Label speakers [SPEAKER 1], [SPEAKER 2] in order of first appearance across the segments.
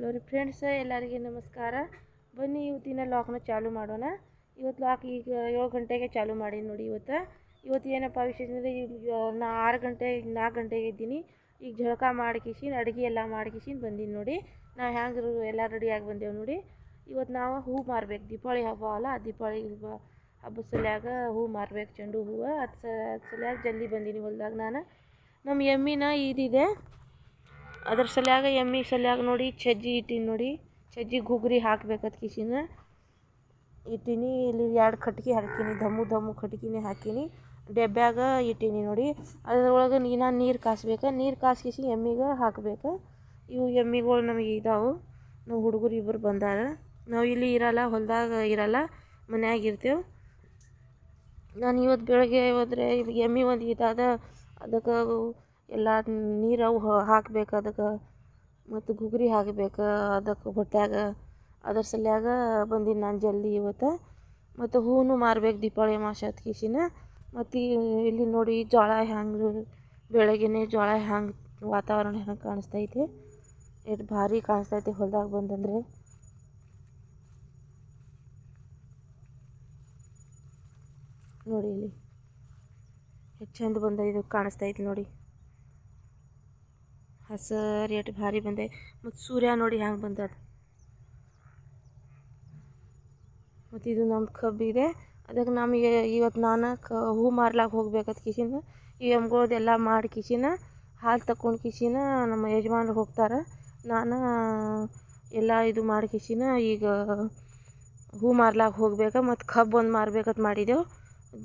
[SPEAKER 1] Hello ರೀ friends, ಎಲ್ಲರಿಗೆ ನಮಸ್ಕಾರ. ಬನ್ನಿ ಇವತ್ತಿನ ಲಾಕ್ನ ಚಾಲು ಮಾಡೋಣ. ಇವತ್ತು ಲಾಕ್ ಈಗ 7 ಗಂಟೆಗೆ ಚಾಲು ಮಾಡಿ ನೋಡಿ. ಇವತ್ತು ಏನಪ್ಪ ವಿಶೇಷ ಅಂದರೆ, ನಾ 4 ಗಂಟೆಗೆ ಇದ್ದೀನಿ. ಈಗ ಜಳಕ ಮಾಡ್ಕಿಸಿನ್ ಅಡುಗೆ ಎಲ್ಲ ಮಾಡ್ಕಿಸಿನ್ ಬಂದೀನಿ ನೋಡಿ. ನಾವು ಹ್ಯಾಂಗೆ ಎಲ್ಲ ರೆಡಿಯಾಗಿ ಬಂದೇವು ನೋಡಿ. ಇವತ್ತು ನಾವು ಹೂ ಮಾರ್ಬೇಕು, ದೀಪಾವಳಿ ಹಬ್ಬ ಅಲ್ಲ, ದೀಪಾವಳಿ ಹಬ್ಬದ ಸಲ್ಯಾಗ ಹೂ ಮಾರ್ಬೇಕು, ಚೆಂಡು ಹೂವು. ಅದು ಸಲ್ಯಾಗ ಜಲ್ದಿ ಬಂದೀನಿ ಹೊಲ್ದಾಗ. ನಮ್ಮ ಎಮ್ಮಿನ ಇದಿದೆ, ಅದ್ರ ಸಲ್ಯಾಗ ಎಮ್ಮಿ ಸಲ್ಯಾಗ ನೋಡಿ ಸಜ್ಜಿ ಇಟ್ಟೀನಿ ನೋಡಿ. ಸಜ್ಜಿ ಗುಗ್ರಿ ಹಾಕ್ಬೇಕತ್ ಕಿಸಿನ ಇಟ್ಟೀನಿ. ಇಲ್ಲಿ 2 ಕಟ್ಗೆ ಹಾಕೀನಿ, ಧಮ್ಮು ಕಟ್ಗಿನೇ ಹಾಕೀನಿ. ಡೆಬ್ಬ್ಯಾಗ ಇಟ್ಟೀನಿ ನೋಡಿ. ಅದ್ರೊಳಗೆ ನೀರು ಕಾಸ್ಬೇಕು. ನೀರು ಕಾಸ್ಕಿಸಿ ಎಮ್ಮಿಗೆ ಹಾಕ್ಬೇಕು. ಇವು ಎಮ್ಮಿಗಳು ನಮಗೆ ಇದಾವೆ. ನಾವು ಹುಡುಗರು ಇಬ್ಬರು ಬಂದಾರ. ನಾವು ಇಲ್ಲಿ ಇರಲ್ಲ, ಹೊಲದಾಗ ಇರಲ್ಲ, ಮನ್ಯಾಗ ಇರ್ತೇವೆ. ನಾನು ಇವತ್ತು ಬೆಳಗ್ಗೆ ಹೋದ್ರೆ ಎಮ್ಮಿ ಒಂದು ಇದಾದ, ಅದಕ್ಕೆ ಎಲ್ಲ ನೀರು ಅವು ಹಾಕ್ಬೇಕು. ಅದಕ್ಕೆ ಮತ್ತು ಗುಗ್ರಿ ಹಾಕ್ಬೇಕು ಅದಕ್ಕೆ ಹೊಟ್ಯಾಗ. ಅದ್ರ ಸಲ್ಯಾಗ ಬಂದೀನಿ ನಾನು ಜಲ್ದಿ ಇವತ್ತು. ಮತ್ತು ಹೂವು ಮಾರ್ಬೇಕು ದೀಪಾವಳಿ ಅಮಾವಾಸ್ಯೆ ಹತ್ತು ಕಿಸಿನ. ಮತ್ತು ಇಲ್ಲಿ ನೋಡಿ ಜೋಳ ಹ್ಯಾಂಗೆ ಬೆಳಗ್ಗೆನೇ ಜೋಳ ಹ್ಯಾಂಗೆ ವಾತಾವರಣ ಹ್ಯಾಂಗೆ ಕಾಣಿಸ್ತೈತೆ, ಎಷ್ಟು ಭಾರಿ ಕಾಣಿಸ್ತೈತೆ ಹೊಲ್ದಾಗ ಬಂದಂದ್ರೆ. ನೋಡಿ ಇಲ್ಲಿ ಎಷ್ಟು ಚಂದ ಬಂದೈತೆ ಕಾಣಿಸ್ತೈತೆ ನೋಡಿ. ಹಸರು ಎಷ್ಟು ಭಾರಿ ಬಂದೆ. ಮತ್ತು ಸೂರ್ಯ ನೋಡಿ ಹ್ಯಾಂಗೆ ಬಂದದ. ಮತ್ತು ಇದು ನಮ್ಮ ಕಬ್ಬಿದೆ. ಅದಕ್ಕೆ ನಮಗೆ ಇವತ್ತು ನಾನು ಹೂ ಮಾರ್ಲಾಕ ಹೋಗ್ಬೇಕಂತ ಕಿಸಿನ ಈ ಎಮ್ಗಳದೆಲ್ಲ ಮಾಡಿ ಕಿಸಿನ ಹಾಲು ತಗೊಂಡು ಕಿಸಿನ ನಮ್ಮ ಯಜಮಾನ್ರು ಹೋಗ್ತಾರೆ. ನಾನು ಎಲ್ಲ ಇದು ಮಾಡಿ ಕಿಸಿನ ಈಗ ಹೂ ಮಾರ್ಲಾಕ ಹೋಗ್ಬೇಕು. ಮತ್ತು ಕಬ್ಬು ಒಂದು ಮಾರ್ಬೇಕಂತ ಮಾಡಿದೆವು.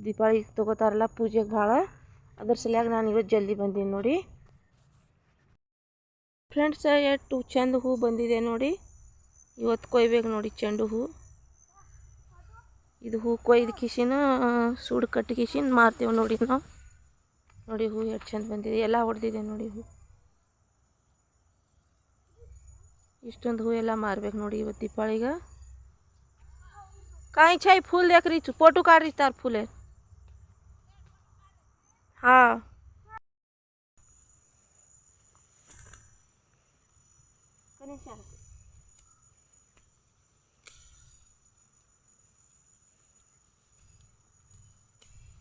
[SPEAKER 1] ದೀಪಾವಳಿ ತೊಗೋತಾರಲ್ಲ ಪೂಜೆಗೆ ಭಾಳ, ಅದ್ರ ಸಲ್ಯಾಗ ನಾನು ಇವತ್ತು ಜಲ್ದಿ ಬಂದೀನಿ ನೋಡಿ. ಫ್ರೆಂಡ್ಸ್, ಎಷ್ಟು ಚೆಂದ ಹೂ ಬಂದಿದೆ ನೋಡಿ. ಇವತ್ತು ಕೊಯ್ಬೇಕು ನೋಡಿ ಚೆಂಡು ಹೂ. ಇದು ಹೂ ಕೊಯ್ದು ಕಿಸಿನ ಸೂಡು ಕಟ್ಟಿ ಕಿಸಿನ ಮಾರ್ತೇವೆ ನೋಡಿ ನಾವು. ನೋಡಿ ಹೂ ಎಷ್ಟು ಚೆಂದ ಬಂದಿದೆ, ಎಲ್ಲ ಹೊಡೆದಿದೆ ನೋಡಿ ಹೂ. ಇಷ್ಟೊಂದು ಹೂ ಎಲ್ಲ ಮಾರ್ಬೇಕು ನೋಡಿ ಇವತ್ತು ದೀಪಾವಳಿಗೆ. काई छै फूल देख रही, फोटो काट रही तार फूल है. हाँ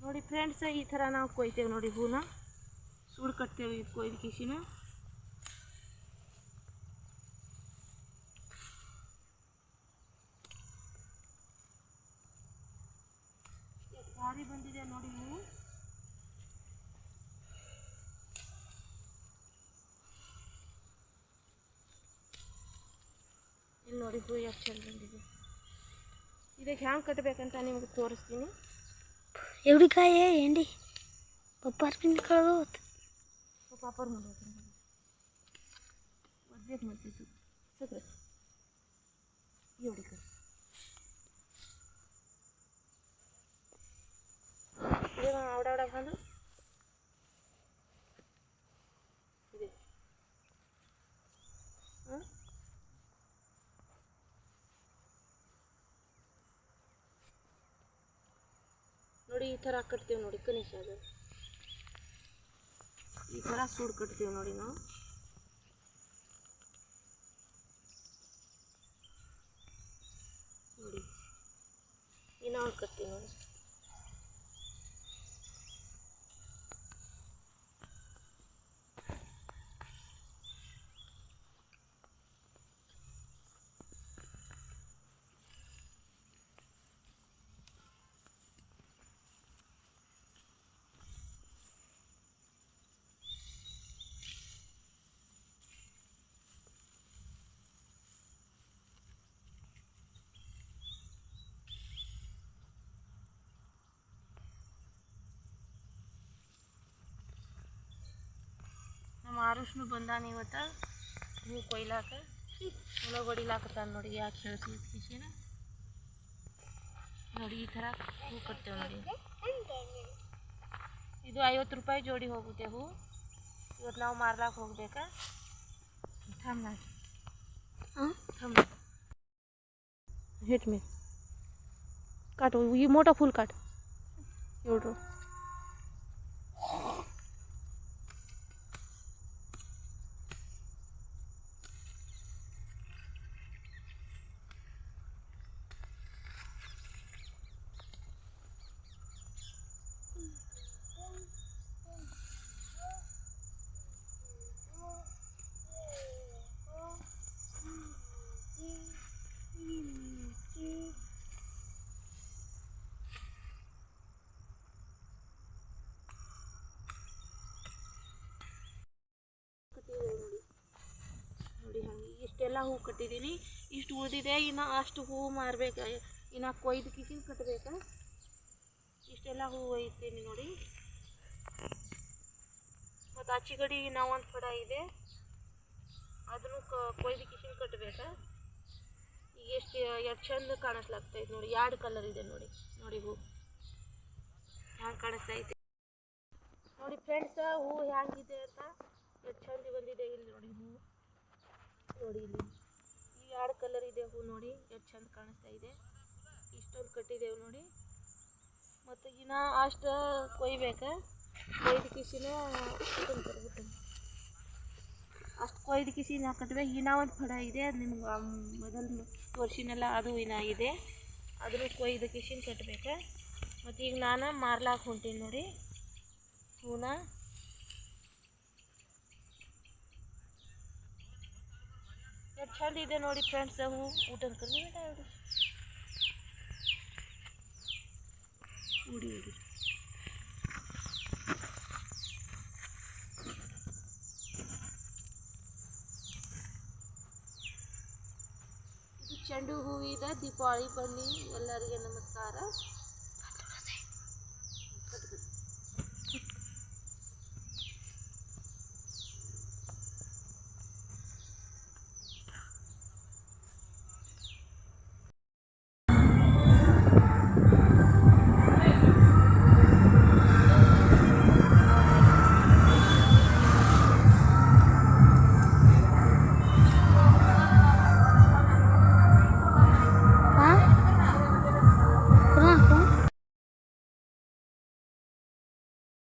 [SPEAKER 1] ನೋಡಿ ಫ್ರೆಂಡ್ಸ್, ಈ ಥರ ನಾವು ಕೊಯ್ತೇವೆ ನೋಡಿ ಹೂನ. ಸೂಡು ಕಟ್ತೇವೆ ಇದು ಕೊಯ್ದು ಕಿಸಿನ. ಭಾರಿ ಬಂದಿದೆ ನೋಡಿ ಹೂವು. ಇಲ್ಲಿ ನೋಡಿ ಹೂ ಎಷ್ಟು ಚಂದ ಬಂದಿದೆ. ಇದಕ್ಕೆ ಹ್ಯಾಂಗೆ ಕಟ್ಟಬೇಕಂತ ನಿಮ್ಗೆ ತೋರಿಸ್ತೀನಿ.
[SPEAKER 2] एवढी काय आहे एंडी पप्पार पिंड कळवत
[SPEAKER 1] पापड म्हणतो मध्येच मध्ये तू सगळं एवढी कर. आवडा बांधू ನೋಡಿ. ಈ ಥರ ಕಟ್ತೇವೆ ನೋಡಿ ಕನಿಷ್ಠ. ಈ ಥರ ಸೂಡು ಕಟ್ತೇವೆ ನೋಡಿ ನಾವು. ನೋಡಿ ಇನ್ನೊಂದು ಕಟ್ತೀವಿ ನೋಡಿ. ನಮ್ಮ ಆರುಷ್ನು ಬಂದಾನ ಇವತ್ತು ಹೂ ಕೊಯ್ಲಾಕ. ಒಳಗೆ ಹೊಡಿಲಾಕತ್ತಾನ ನೋಡಿ. ಯಾಕೆ ಹೇಳ್ತೀವಿ ಕಿಸಿನ ನೋಡಿ. ಈ ಥರ ಹೂ ಕಟ್ತೇವೆ ನೋಡಿ. ಇದು 50 ರೂಪಾಯಿ ಜೋಡಿ ಹೋಗುತ್ತೆ ಹೂ. ಇವತ್ತು ನಾವು ಮಾರ್ಲಾಕ ಹೋಗ್ಬೇಕಾ. हेट में काटो, ये मोटा फूल काट एवढं. ಹೂ ಕಟ್ಟಿದ್ದೀನಿ. ಇಷ್ಟು ಉಳಿದಿದೆ, ಇನ್ನು ಅಷ್ಟು ಹೂವು ಮಾರಬೇಕು, ಇನ್ನು ಕೊಯ್ದು ಕಿಸಿನ ಕಟ್ಟಬೇಕಾ. ಇಷ್ಟೆಲ್ಲ ಹೂವು ಒಯ್ತೀನಿ ನೋಡಿ. ಮತ್ತು ಆಚೆಗಡೆ ಇನ್ನೂ ಒಂದು ಫಡ ಇದೆ, ಅದನ್ನು ಕೊಯ್ದು ಕಿಸಿನ ಕಟ್ಟಬೇಕಾ. ಈಗ ಎಷ್ಟು ಚಂದ ಕಾಣಿಸ್ಲಾಗ್ತೈತೆ ನೋಡಿ, 2 ಕಲರ್ ಇದೆ ನೋಡಿ. ನೋಡಿ ಹೂ ಹ್ಯಾಂಗೆ ಕಾಣಿಸ್ತೈತೆ ನೋಡಿ ಫ್ರೆಂಡ್ಸ್, ಹೂ ಹ್ಯಾಂಗಿದೆ ಅಂತ ಎಷ್ಟು ಚಂದ ಬಂದಿದೆ. ಇಲ್ಲಿ ನೋಡಿ ಹೂ ನೋಡಿ, ಇಲ್ಲಿ ಈ 2 ಕಲರ್ ಇದೆ ಹೂ ನೋಡಿ, ಎಷ್ಟು ಚಂದ ಕಾಣಿಸ್ತಾ ಇದೆ. ಇಷ್ಟೊಂದು ಕಟ್ಟಿದ್ದೇವೆ ನೋಡಿ. ಮತ್ತು ಇನ್ನು ಅಷ್ಟು ಕೊಯ್ಬೇಕಾ, ಕೊಯ್ದು ಕಿಸಿನ ಅಷ್ಟು ಕೊಯ್ದು ಕಿಸಿ ನಾ ಕಟ್ಟಬೇಕು. ಇನ್ನೂ ಒಂದು ಫಡ ಇದೆ, ಅದು ನಿಮ್ಗೆ ಮೊದಲು ತೋರಿಸಿನಲ್ಲ, ಅದು ಇನ್ನೂ ಇದೆ, ಅದನ್ನು ಕೊಯ್ದು ಕಿಸಿನ ಕಟ್ಟಬೇಕಾ. ಮತ್ತು ಈಗ ನಾನು ಮಾರ್ಲಾಕೆ ಹೊಂಟೀನಿ ನೋಡಿ ಹೂನ. ಎಷ್ಟು ಚಂದ ಇದೆ ನೋಡಿ ಫ್ರೆಂಡ್ಸ್ ಹೂ. ಊಟದ ಕಮ್ಮಿ ಉಡಿ ಉಡಿ ಇದು ಚೆಂಡು ಹೂವಿದ ದೀಪಾವಳಿ ಬನ್ನಿ. ಎಲ್ಲರಿಗೆ ನಮಸ್ಕಾರ.